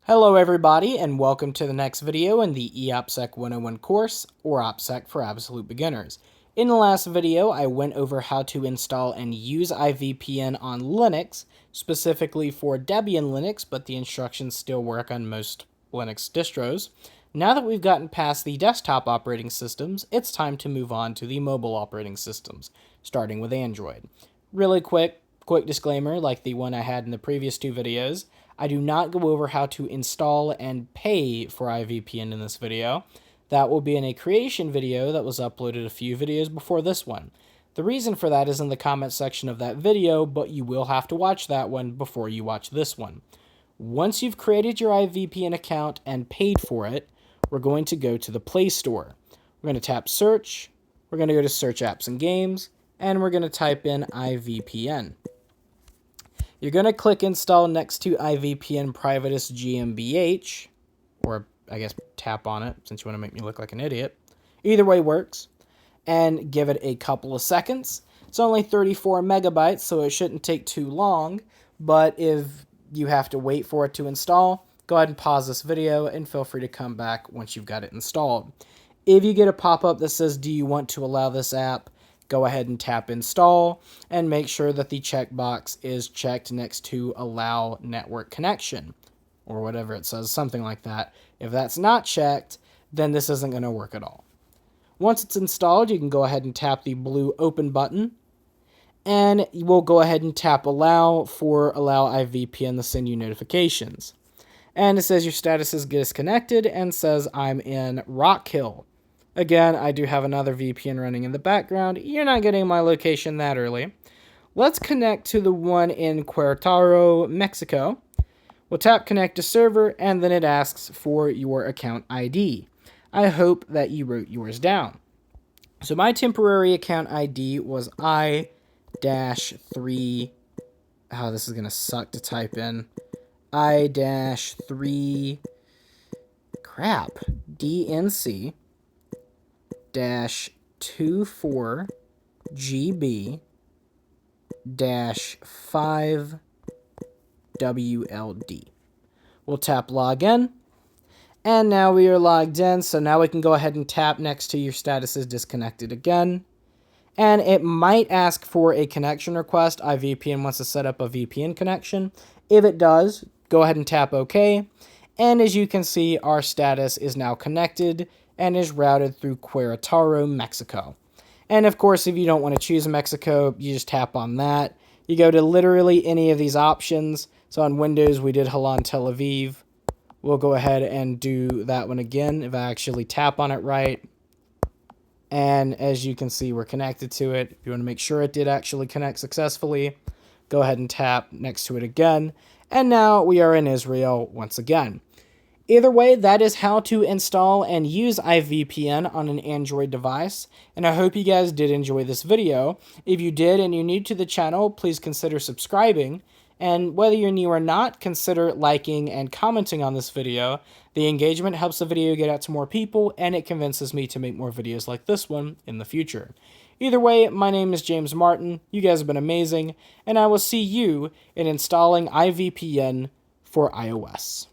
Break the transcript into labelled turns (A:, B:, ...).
A: Hello everybody, and welcome to the next video in the eOPSEC 101 course, or OPSEC for absolute beginners. In the last video, I went over how to install and use IVPN on Linux, specifically for Debian Linux, but the instructions still work on most Linux distros. Now that we've gotten past the desktop operating systems, it's time to move on to the mobile operating systems, starting with Android. Really quick disclaimer, like the one I had in the previous two videos, I do not go over how to install and pay for IVPN in this video. That will be in a creation video that was uploaded a few videos before this one. The reason for that is in the comment section of that video, but you will have to watch that one before you watch this one. Once you've created your IVPN account and paid for it, we're going to go to the Play Store. We're going to tap Search, we're going to go to Search Apps and Games, and we're going to type in IVPN. You're going to click Install next to IVPN Privatus GmbH, or I guess tap on it since you want to make me look like an idiot. Either way works. And give it a couple of seconds. It's only 34 megabytes, so it shouldn't take too long. But if you have to wait for it to install, go ahead and pause this video and feel free to come back once you've got it installed. If you get a pop-up that says, do you want to allow this app? Go ahead and tap install and make sure that the checkbox is checked next to allow network connection or whatever it says, something like that. If that's not checked, then this isn't going to work at all. Once it's installed, you can go ahead and tap the blue open button, and we'll go ahead and tap allow for allow IVPN to send you notifications. And it says your status is disconnected and says I'm in Rock Hill. Again, I do have another VPN running in the background. You're not getting my location that early. Let's connect to the one in Querétaro, Mexico. We'll tap connect to server, and then it asks for your account ID. I hope that you wrote yours down. So my temporary account ID was I-3... Oh, this is going to suck to type in. I-3... Crap. DNC... -24 GB -5 WLD. We'll tap login, and now we are logged in, so now we can go ahead and tap next to your status is disconnected again, and it might ask for a connection request. IVPN wants to set up a VPN connection. If it does, go ahead and tap OK, and as you can see, our status is now connected and is routed through Querétaro, Mexico. And of course, if you don't want to choose Mexico, you just tap on that. You go to literally any of these options. So on Windows, we did Holon Tel Aviv. We'll go ahead and do that one again if I actually tap on it right. And as you can see, we're connected to it. If you want to make sure it did actually connect successfully, go ahead and tap next to it again. And now we are in Israel once again. Either way, that is how to install and use IVPN on an Android device, and I hope you guys did enjoy this video. If you did and you're new to the channel, please consider subscribing, and whether you're new or not, consider liking and commenting on this video. The engagement helps the video get out to more people, and it convinces me to make more videos like this one in the future. Either way, my name is James Martin, you guys have been amazing, and I will see you in installing IVPN for iOS.